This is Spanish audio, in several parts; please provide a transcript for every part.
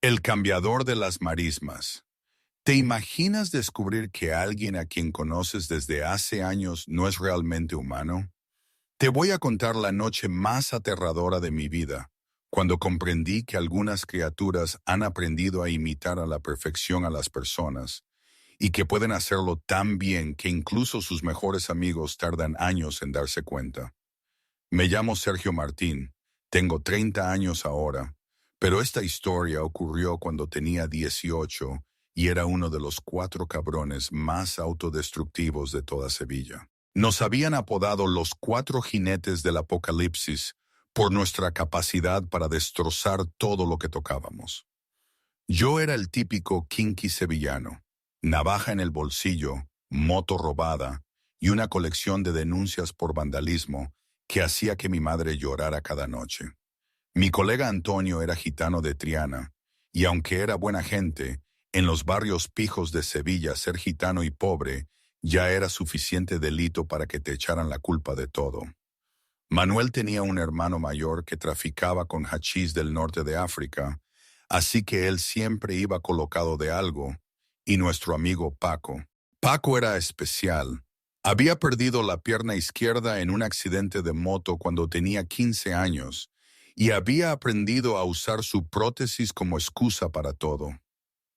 El cambiador de las marismas. ¿Te imaginas descubrir que alguien a quien conoces desde hace años no es realmente humano? Te voy a contar la noche más aterradora de mi vida, cuando comprendí que algunas criaturas han aprendido a imitar a la perfección a las personas, y que pueden hacerlo tan bien que incluso sus mejores amigos tardan años en darse cuenta. Me llamo Sergio Martín, tengo 30 años ahora, pero esta historia ocurrió cuando tenía 18 y era uno de los 4 cabrones más autodestructivos de toda Sevilla. Nos habían apodado los 4 jinetes del apocalipsis por nuestra capacidad para destrozar todo lo que tocábamos. Yo era el típico kinky sevillano, navaja en el bolsillo, moto robada y una colección de denuncias por vandalismo que hacía que mi madre llorara cada noche. Mi colega Antonio era gitano de Triana, y aunque era buena gente, en los barrios pijos de Sevilla ser gitano y pobre ya era suficiente delito para que te echaran la culpa de todo. Manuel tenía un hermano mayor que traficaba con hachís del norte de África, así que él siempre iba colocado de algo, y nuestro amigo Paco. Paco era especial. Había perdido la pierna izquierda en un accidente de moto cuando tenía 15 años, y había aprendido a usar su prótesis como excusa para todo.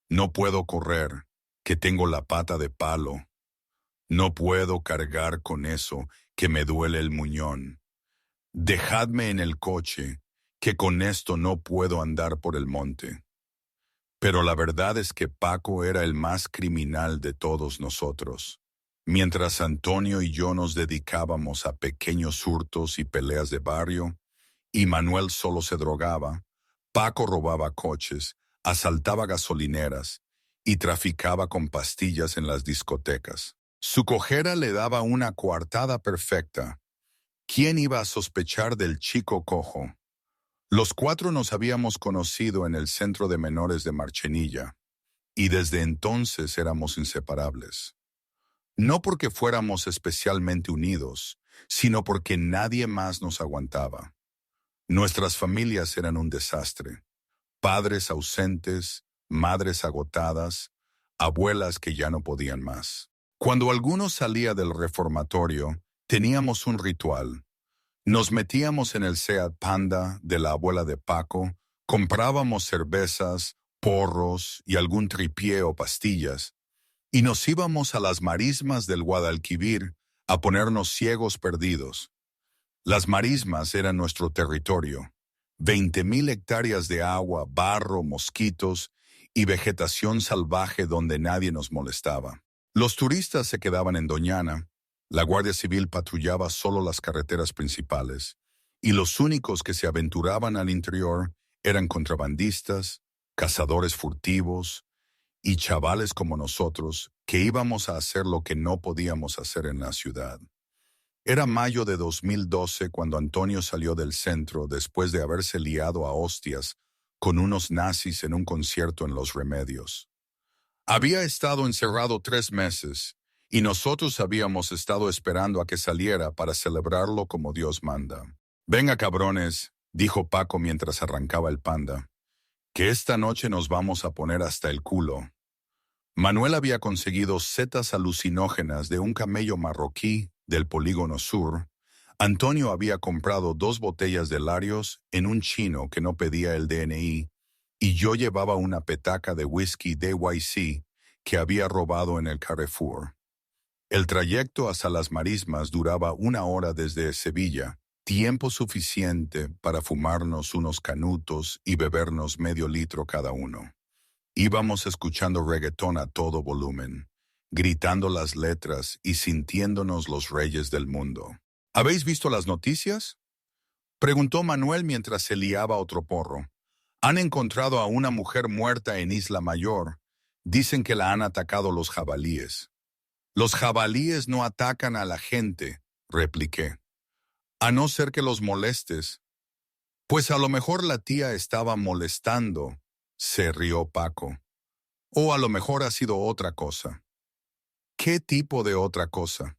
No puedo correr, que tengo la pata de palo. No puedo cargar con eso, que me duele el muñón. Dejadme en el coche, que con esto no puedo andar por el monte. Pero la verdad es que Paco era el más criminal de todos nosotros. Mientras Antonio y yo nos dedicábamos a pequeños hurtos y peleas de barrio, y Manuel solo se drogaba, Paco robaba coches, asaltaba gasolineras y traficaba con pastillas en las discotecas. Su cojera le daba una coartada perfecta. ¿Quién iba a sospechar del chico cojo? Los 4 nos habíamos conocido en el centro de menores de Marchenilla, y desde entonces éramos inseparables. No porque fuéramos especialmente unidos, sino porque nadie más nos aguantaba. Nuestras familias eran un desastre. Padres ausentes, madres agotadas, abuelas que ya no podían más. Cuando alguno salía del reformatorio, teníamos un ritual. Nos metíamos en el Seat Panda de la abuela de Paco, comprábamos cervezas, porros y algún tripié o pastillas, y nos íbamos a las marismas del Guadalquivir a ponernos ciegos perdidos. Las marismas eran nuestro territorio. 20,000 hectáreas de agua, barro, mosquitos y vegetación salvaje donde nadie nos molestaba. Los turistas se quedaban en Doñana, la Guardia Civil patrullaba solo las carreteras principales, y los únicos que se aventuraban al interior eran contrabandistas, cazadores furtivos y chavales como nosotros que íbamos a hacer lo que no podíamos hacer en la ciudad. Era mayo de 2012 cuando Antonio salió del centro después de haberse liado a hostias con unos nazis en un concierto en Los Remedios. Había estado encerrado 3 meses y nosotros habíamos estado esperando a que saliera para celebrarlo como Dios manda. «Venga, cabrones», dijo Paco mientras arrancaba el Panda, «que esta noche nos vamos a poner hasta el culo». Manuel había conseguido setas alucinógenas de un camello marroquí del Polígono Sur. Antonio había comprado 2 botellas de Larios en un chino que no pedía el DNI, y yo llevaba una petaca de whisky DYC que había robado en el Carrefour. El trayecto hasta las marismas duraba 1 hora desde Sevilla, tiempo suficiente para fumarnos unos canutos y bebernos medio litro cada uno. Íbamos escuchando reggaetón a todo volumen, gritando las letras y sintiéndonos los reyes del mundo. ¿Habéis visto las noticias?, preguntó Manuel mientras se liaba otro porro. Han encontrado a una mujer muerta en Isla Mayor. Dicen que la han atacado los jabalíes. Los jabalíes no atacan a la gente, repliqué. A no ser que los molestes. Pues a lo mejor la tía estaba molestando, se rió Paco. O a lo mejor ha sido otra cosa. ¿Qué tipo de otra cosa?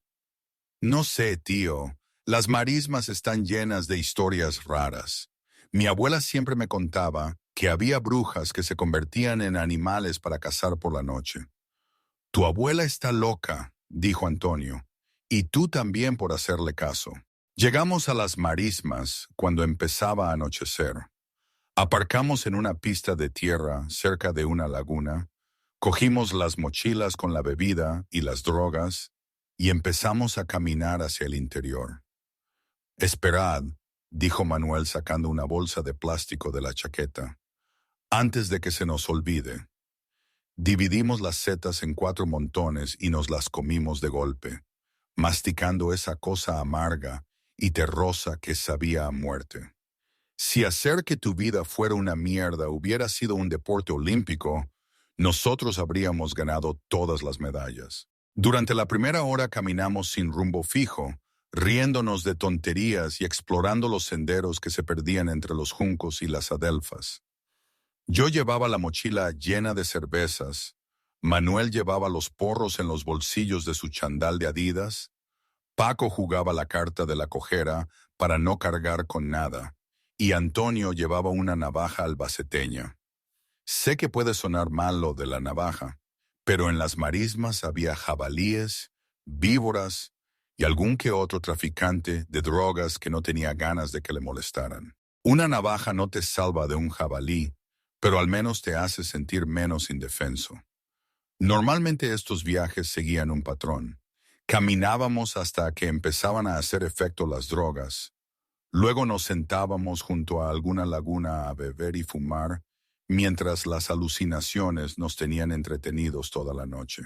No sé, tío. Las marismas están llenas de historias raras. Mi abuela siempre me contaba que había brujas que se convertían en animales para cazar por la noche. Tu abuela está loca, dijo Antonio, y tú también por hacerle caso. Llegamos a las marismas cuando empezaba a anochecer. Aparcamos en una pista de tierra cerca de una laguna, cogimos las mochilas con la bebida y las drogas y empezamos a caminar hacia el interior. Esperad, dijo Manuel sacando una bolsa de plástico de la chaqueta, antes de que se nos olvide. Dividimos las setas en 4 montones y nos las comimos de golpe, masticando esa cosa amarga y terrosa que sabía a muerte. Si hacer que tu vida fuera una mierda hubiera sido un deporte olímpico, nosotros habríamos ganado todas las medallas. Durante la primera hora caminamos sin rumbo fijo, riéndonos de tonterías y explorando los senderos que se perdían entre los juncos y las adelfas. Yo llevaba la mochila llena de cervezas, Manuel llevaba los porros en los bolsillos de su chandal de Adidas, Paco jugaba la carta de la cojera para no cargar con nada, y Antonio llevaba una navaja albaceteña. Sé que puede sonar mal lo de la navaja, pero en las marismas había jabalíes, víboras y algún que otro traficante de drogas que no tenía ganas de que le molestaran. Una navaja no te salva de un jabalí, pero al menos te hace sentir menos indefenso. Normalmente estos viajes seguían un patrón. Caminábamos hasta que empezaban a hacer efecto las drogas. Luego nos sentábamos junto a alguna laguna a beber y fumar, mientras las alucinaciones nos tenían entretenidos toda la noche.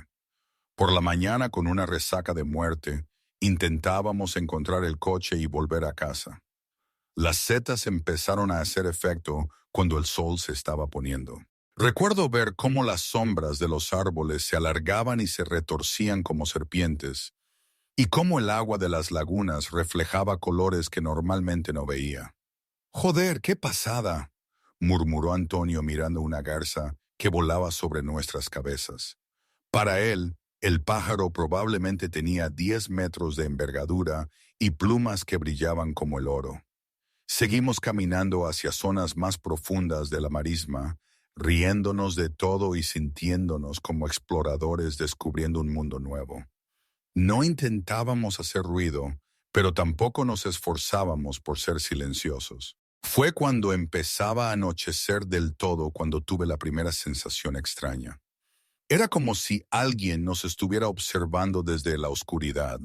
Por la mañana, con una resaca de muerte, intentábamos encontrar el coche y volver a casa. Las setas empezaron a hacer efecto cuando el sol se estaba poniendo. Recuerdo ver cómo las sombras de los árboles se alargaban y se retorcían como serpientes, y cómo el agua de las lagunas reflejaba colores que normalmente no veía. «Joder, qué pasada», murmuró Antonio mirando una garza que volaba sobre nuestras cabezas. Para él, el pájaro probablemente tenía 10 metros de envergadura y plumas que brillaban como el oro. Seguimos caminando hacia zonas más profundas de la marisma, riéndonos de todo y sintiéndonos como exploradores descubriendo un mundo nuevo. No intentábamos hacer ruido, pero tampoco nos esforzábamos por ser silenciosos. Fue cuando empezaba a anochecer del todo cuando tuve la primera sensación extraña. Era como si alguien nos estuviera observando desde la oscuridad.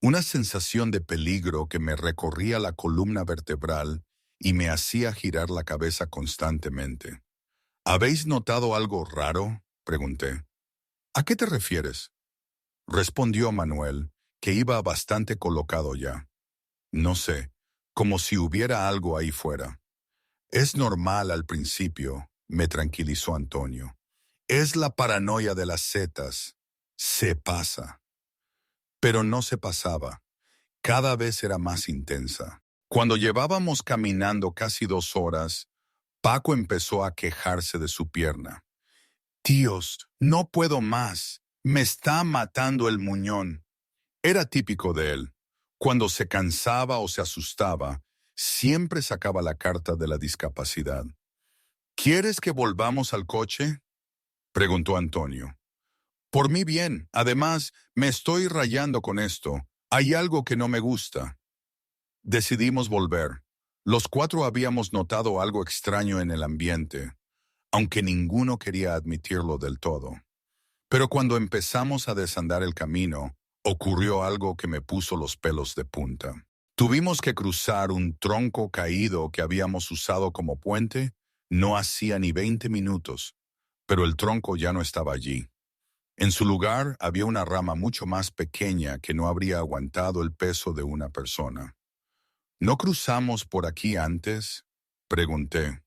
Una sensación de peligro que me recorría la columna vertebral y me hacía girar la cabeza constantemente. ¿Habéis notado algo raro?, pregunté. ¿A qué te refieres?, respondió Manuel, que iba bastante colocado ya. No sé, como si hubiera algo ahí fuera. Es normal al principio, me tranquilizó Antonio. Es la paranoia de las setas. Se pasa. Pero no se pasaba. Cada vez era más intensa. Cuando llevábamos caminando casi 2 horas, Paco empezó a quejarse de su pierna. «Tíos, no puedo más. Me está matando el muñón». Era típico de él. Cuando se cansaba o se asustaba, siempre sacaba la carta de la discapacidad. «¿Quieres que volvamos al coche?», preguntó Antonio. «Por mí bien. Además, me estoy rayando con esto. Hay algo que no me gusta». Decidimos volver. Los 4 habíamos notado algo extraño en el ambiente, aunque ninguno quería admitirlo del todo. Pero cuando empezamos a desandar el camino, ocurrió algo que me puso los pelos de punta. Tuvimos que cruzar un tronco caído que habíamos usado como puente. No hacía ni 20 minutos, pero el tronco ya no estaba allí. En su lugar había una rama mucho más pequeña que no habría aguantado el peso de una persona. ¿No cruzamos por aquí antes?, pregunté.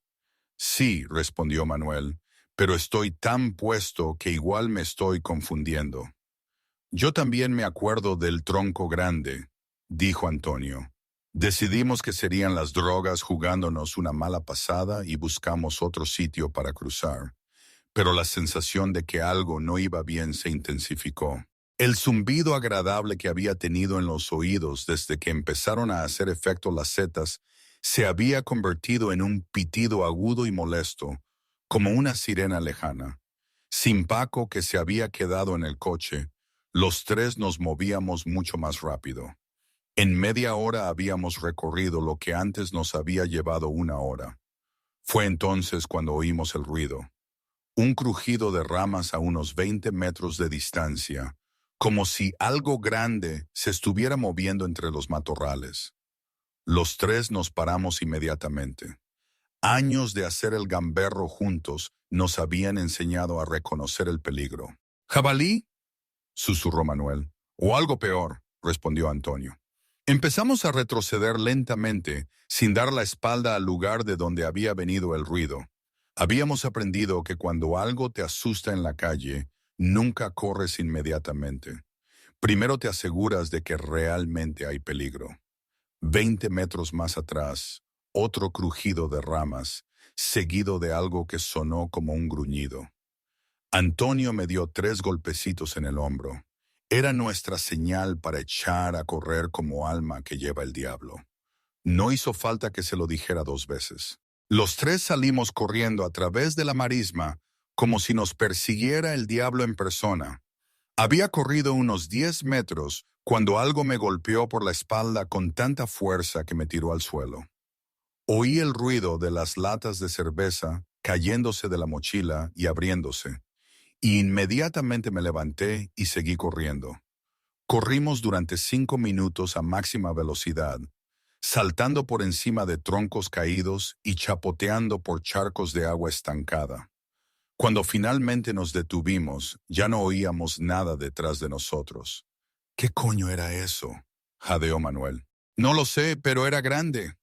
Sí, respondió Manuel, pero estoy tan puesto que igual me estoy confundiendo. Yo también me acuerdo del tronco grande, dijo Antonio. Decidimos que serían las drogas jugándonos una mala pasada y buscamos otro sitio para cruzar, pero la sensación de que algo no iba bien se intensificó. El zumbido agradable que había tenido en los oídos desde que empezaron a hacer efecto las setas Se había convertido en un pitido agudo y molesto, como una sirena lejana. Sin Paco, que se había quedado en el coche, los tres nos movíamos mucho más rápido. En media hora habíamos recorrido lo que antes nos había llevado una hora. Fue entonces cuando oímos el ruido. Un crujido de ramas a unos 20 metros de distancia, como si algo grande se estuviera moviendo entre los matorrales. Los tres nos paramos inmediatamente. Años de hacer el gamberro juntos nos habían enseñado a reconocer el peligro. ¿Jabalí?, susurró Manuel. O algo peor, respondió Antonio. Empezamos a retroceder lentamente, sin dar la espalda al lugar de donde había venido el ruido. Habíamos aprendido que cuando algo te asusta en la calle, nunca corres inmediatamente. Primero te aseguras de que realmente hay peligro. 20 metros más atrás, otro crujido de ramas, seguido de algo que sonó como un gruñido. Antonio me dio 3 golpecitos en el hombro. Era nuestra señal para echar a correr como alma que lleva el diablo. No hizo falta que se lo dijera 2 veces. Los tres salimos corriendo a través de la marisma como si nos persiguiera el diablo en persona. Había corrido unos 10 metros cuando algo me golpeó por la espalda con tanta fuerza que me tiró al suelo. Oí el ruido de las latas de cerveza cayéndose de la mochila y abriéndose, y inmediatamente me levanté y seguí corriendo. Corrimos durante 5 minutos a máxima velocidad, saltando por encima de troncos caídos y chapoteando por charcos de agua estancada. Cuando finalmente nos detuvimos, ya no oíamos nada detrás de nosotros. ¿Qué coño era eso?, jadeó Manuel. No lo sé, pero era grande,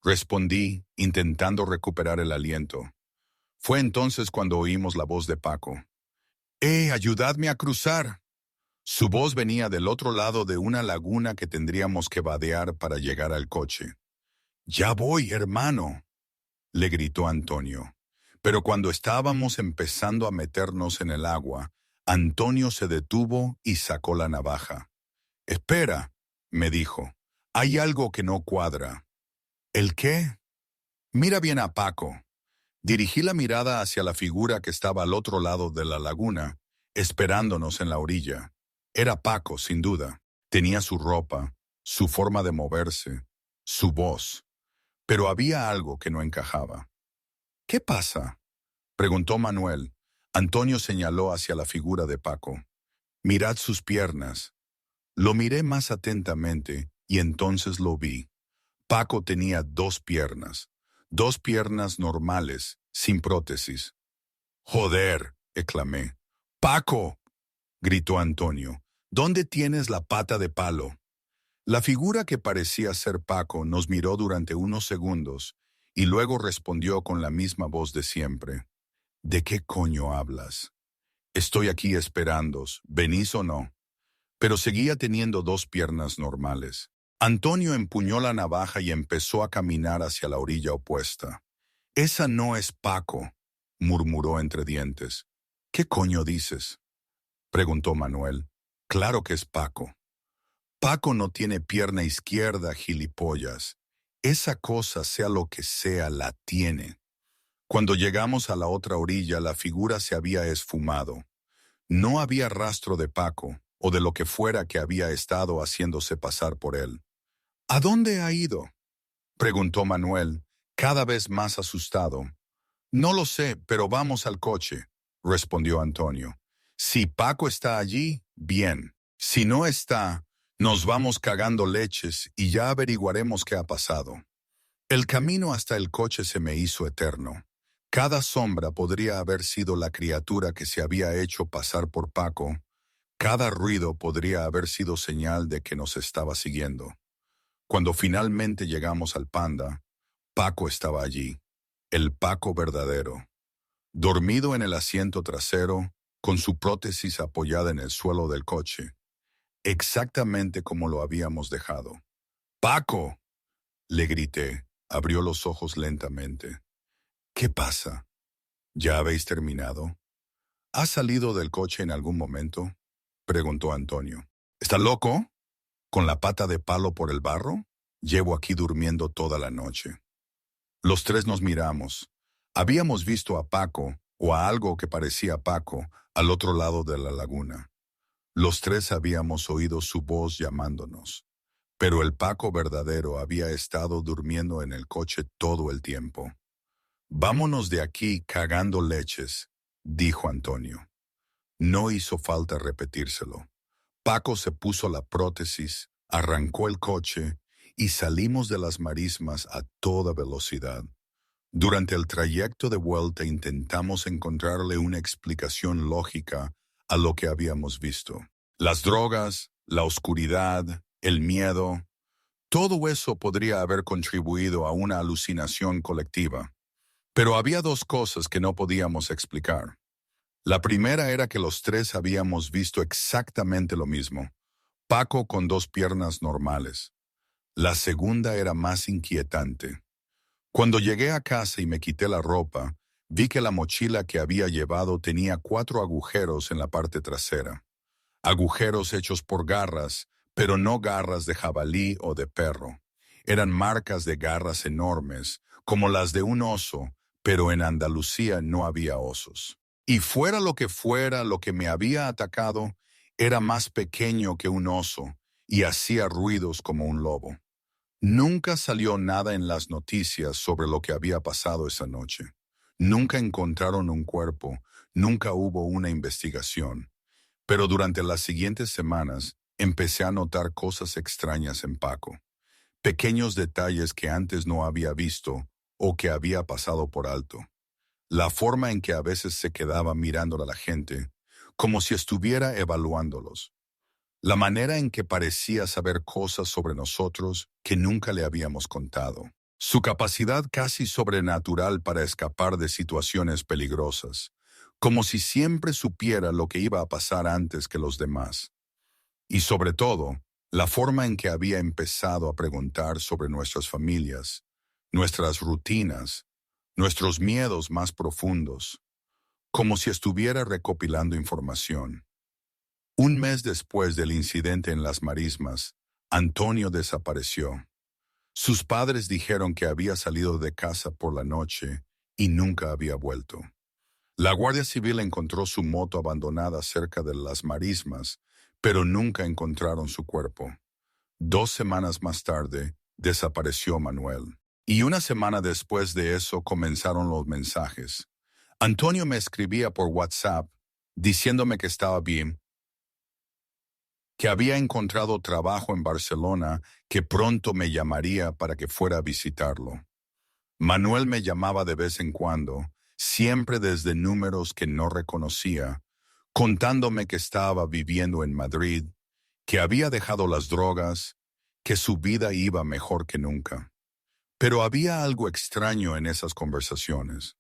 respondí, intentando recuperar el aliento. Fue entonces cuando oímos la voz de Paco. ¡Ayudadme a cruzar! Su voz venía del otro lado de una laguna que tendríamos que vadear para llegar al coche. «Ya voy, hermano», le gritó Antonio. Pero cuando estábamos empezando a meternos en el agua, Antonio se detuvo y sacó la navaja. «Espera», me dijo, «hay algo que no cuadra». «¿El qué?» «Mira bien a Paco». Dirigí la mirada hacia la figura que estaba al otro lado de la laguna, esperándonos en la orilla. Era Paco, sin duda. Tenía su ropa, su forma de moverse, su voz. Pero había algo que no encajaba. «¿Qué pasa?», preguntó Manuel. Antonio señaló hacia la figura de Paco. «Mirad sus piernas». Lo miré más atentamente y entonces lo vi. Paco tenía 2 piernas normales, sin prótesis. «¡Joder!», exclamé. «¡Paco!», gritó Antonio. «¿Dónde tienes la pata de palo?». La figura que parecía ser Paco nos miró durante unos segundos y luego respondió con la misma voz de siempre. «¿De qué coño hablas? Estoy aquí esperándoos, ¿venís o no?». Pero seguía teniendo 2 piernas normales. Antonio empuñó la navaja y empezó a caminar hacia la orilla opuesta. «Esa no es Paco», murmuró entre dientes. «¿Qué coño dices?», preguntó Manuel. «Claro que es Paco». «Paco no tiene pierna izquierda, gilipollas. Esa cosa, sea lo que sea, la tiene». Cuando llegamos a la otra orilla, la figura se había esfumado. No había rastro de Paco, o de lo que fuera que había estado haciéndose pasar por él. «¿A dónde ha ido?», preguntó Manuel, cada vez más asustado. «No lo sé, pero vamos al coche», respondió Antonio. «Si Paco está allí, bien. Si no está, nos vamos cagando leches y ya averiguaremos qué ha pasado». El camino hasta el coche se me hizo eterno. Cada sombra podría haber sido la criatura que se había hecho pasar por Paco. Cada ruido podría haber sido señal de que nos estaba siguiendo. Cuando finalmente llegamos al Panda, Paco estaba allí, el Paco verdadero, dormido en el asiento trasero, con su prótesis apoyada en el suelo del coche, exactamente como lo habíamos dejado. «¡Paco!», le grité. Abrió los ojos lentamente. «¿Qué pasa? ¿Ya habéis terminado? ¿Has salido del coche en algún momento?», preguntó Antonio. «¿Está loco? ¿Con la pata de palo por el barro?», Llevo aquí durmiendo toda la noche. Los tres nos miramos. Habíamos visto a Paco, o a algo que parecía Paco, al otro lado de la laguna. Los tres habíamos oído su voz llamándonos. Pero el Paco verdadero había estado durmiendo en el coche todo el tiempo. Vámonos de aquí cagando leches, dijo Antonio. No hizo falta repetírselo. Paco se puso la prótesis, arrancó el coche y salimos de las marismas a toda velocidad. Durante el trayecto de vuelta intentamos encontrarle una explicación lógica a lo que habíamos visto. Las drogas, la oscuridad, el miedo, todo eso podría haber contribuido a una alucinación colectiva. Pero había dos cosas que no podíamos explicar. La primera era que los tres habíamos visto exactamente lo mismo. Paco con dos piernas normales. La segunda era más inquietante. Cuando llegué a casa y me quité la ropa, vi que la mochila que había llevado tenía 4 agujeros en la parte trasera. Agujeros hechos por garras, pero no garras de jabalí o de perro. Eran marcas de garras enormes, como las de un oso, pero en Andalucía no había osos. Y fuera lo que me había atacado, era más pequeño que un oso y hacía ruidos como un lobo. Nunca salió nada en las noticias sobre lo que había pasado esa noche. Nunca encontraron un cuerpo, nunca hubo una investigación. Pero durante las siguientes semanas empecé a notar cosas extrañas en Paco. Pequeños detalles que antes no había visto o que había pasado por alto. La forma en que a veces se quedaba mirando a la gente, como si estuviera evaluándolos. La manera en que parecía saber cosas sobre nosotros que nunca le habíamos contado. Su capacidad casi sobrenatural para escapar de situaciones peligrosas, como si siempre supiera lo que iba a pasar antes que los demás. Y sobre todo, la forma en que había empezado a preguntar sobre nuestras familias, nuestras rutinas, nuestros miedos más profundos, como si estuviera recopilando información. Un mes después del incidente en las marismas, Antonio desapareció. Sus padres dijeron que había salido de casa por la noche y nunca había vuelto. La Guardia Civil encontró su moto abandonada cerca de las marismas, pero nunca encontraron su cuerpo. 2 semanas más tarde, desapareció Manuel. Y una semana después de eso comenzaron los mensajes. Antonio me escribía por WhatsApp, diciéndome que estaba bien, que había encontrado trabajo en Barcelona, que pronto me llamaría para que fuera a visitarlo. Manuel me llamaba de vez en cuando, siempre desde números que no reconocía, contándome que estaba viviendo en Madrid, que había dejado las drogas, que su vida iba mejor que nunca. Pero había algo extraño en esas conversaciones.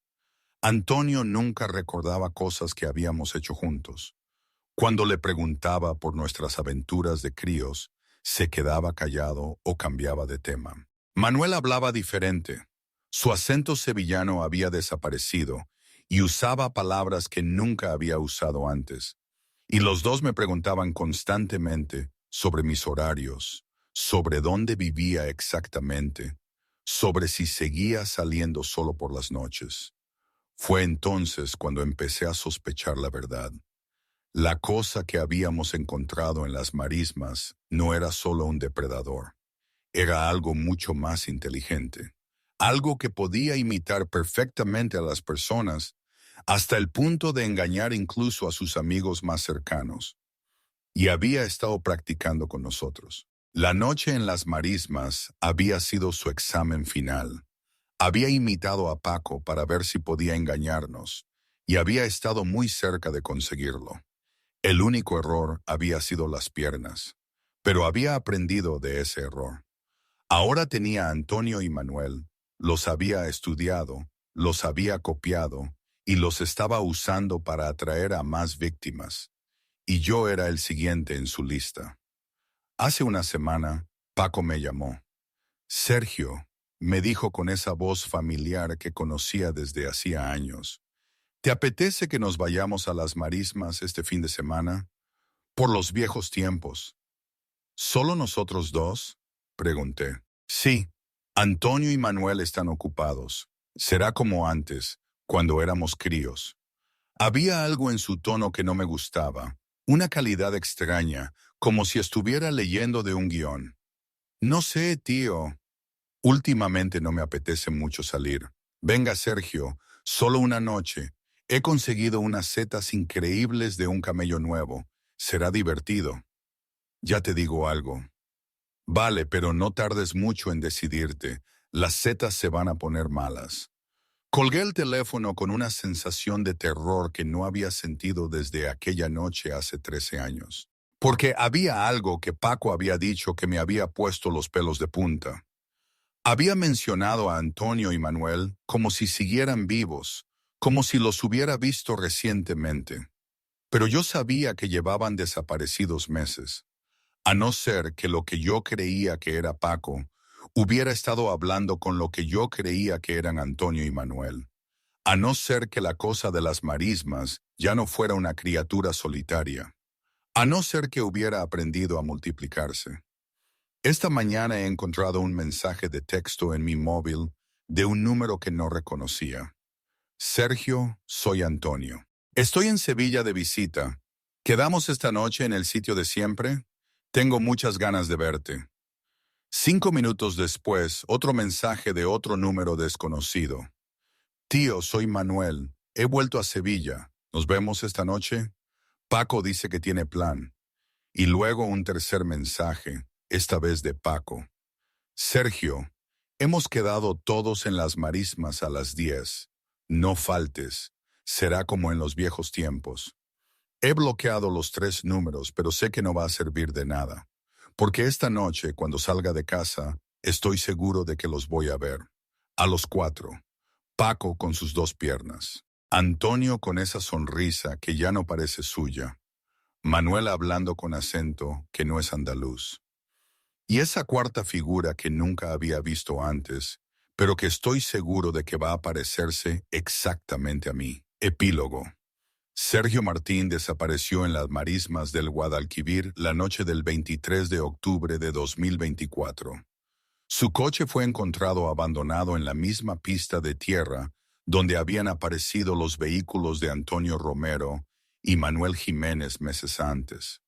Antonio nunca recordaba cosas que habíamos hecho juntos. Cuando le preguntaba por nuestras aventuras de críos, se quedaba callado o cambiaba de tema. Manuel hablaba diferente. Su acento sevillano había desaparecido y usaba palabras que nunca había usado antes. Y los dos me preguntaban constantemente sobre mis horarios, sobre dónde vivía exactamente, sobre si seguía saliendo solo por las noches. Fue entonces cuando empecé a sospechar la verdad. La cosa que habíamos encontrado en las marismas no era solo un depredador, era algo mucho más inteligente, algo que podía imitar perfectamente a las personas, hasta el punto de engañar incluso a sus amigos más cercanos. Y había estado practicando con nosotros. La noche en las marismas había sido su examen final. Había imitado a Paco para ver si podía engañarnos, y había estado muy cerca de conseguirlo. El único error había sido las piernas, pero había aprendido de ese error. Ahora tenía a Antonio y Manuel, los había estudiado, los había copiado y los estaba usando para atraer a más víctimas. Y yo era el siguiente en su lista. Hace una semana, Paco me llamó. Sergio, me dijo con esa voz familiar que conocía desde hacía años. ¿Te apetece que nos vayamos a las marismas este fin de semana? Por los viejos tiempos. ¿Solo nosotros dos? Pregunté. Sí, Antonio y Manuel están ocupados. Será como antes, cuando éramos críos. Había algo en su tono que no me gustaba, una calidad extraña, como si estuviera leyendo de un guión. No sé, tío. Últimamente no me apetece mucho salir. Venga, Sergio, solo una noche. He conseguido unas setas increíbles de un camello nuevo. Será divertido. Ya te digo algo. Vale, pero no tardes mucho en decidirte. Las setas se van a poner malas. Colgué el teléfono con una sensación de terror que no había sentido desde aquella noche hace 13 años. Porque había algo que Paco había dicho que me había puesto los pelos de punta. Había mencionado a Antonio y Manuel como si siguieran vivos, como si los hubiera visto recientemente. Pero yo sabía que llevaban desaparecidos meses. A no ser que lo que yo creía que era Paco hubiera estado hablando con lo que yo creía que eran Antonio y Manuel. A no ser que la cosa de las marismas ya no fuera una criatura solitaria. A no ser que hubiera aprendido a multiplicarse. Esta mañana he encontrado un mensaje de texto en mi móvil de un número que no reconocía. Sergio, soy Antonio. Estoy en Sevilla de visita. ¿Quedamos esta noche en el sitio de siempre? Tengo muchas ganas de verte. 5 minutos después, otro mensaje de otro número desconocido. Tío, soy Manuel. He vuelto a Sevilla. ¿Nos vemos esta noche? Paco dice que tiene plan. Y luego un tercer mensaje, esta vez de Paco. Sergio, hemos quedado todos en las marismas a las 10. No faltes. Será como en los viejos tiempos. He bloqueado los 3 números, pero sé que no va a servir de nada. Porque esta noche, cuando salga de casa, estoy seguro de que los voy a ver. A los 4. Paco con sus 2 piernas. Antonio con esa sonrisa que ya no parece suya. Manuel hablando con acento que no es andaluz. Y esa cuarta figura que nunca había visto antes, pero que estoy seguro de que va a parecerse exactamente a mí. Epílogo. Sergio Martín desapareció en las marismas del Guadalquivir la noche del 23 de octubre de 2024. Su coche fue encontrado abandonado en la misma pista de tierra donde habían aparecido los vehículos de Antonio Romero y Manuel Jiménez meses antes.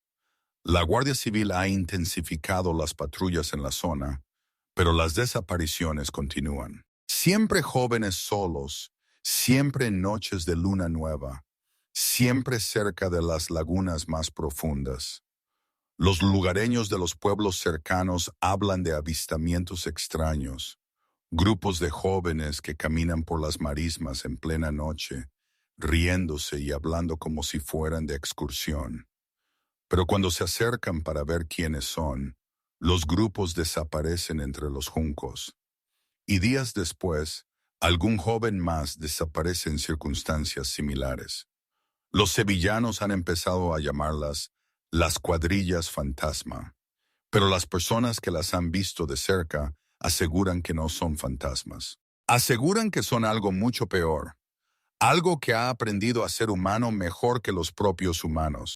La Guardia Civil ha intensificado las patrullas en la zona, pero las desapariciones continúan. Siempre jóvenes solos, siempre en noches de luna nueva, siempre cerca de las lagunas más profundas. Los lugareños de los pueblos cercanos hablan de avistamientos extraños, grupos de jóvenes que caminan por las marismas en plena noche, riéndose y hablando como si fueran de excursión. Pero cuando se acercan para ver quiénes son, los grupos desaparecen entre los juncos. Y días después, algún joven más desaparece en circunstancias similares. Los sevillanos han empezado a llamarlas las cuadrillas fantasma, pero las personas que las han visto de cerca aseguran que no son fantasmas. Aseguran que son algo mucho peor, algo que ha aprendido a ser humano mejor que los propios humanos.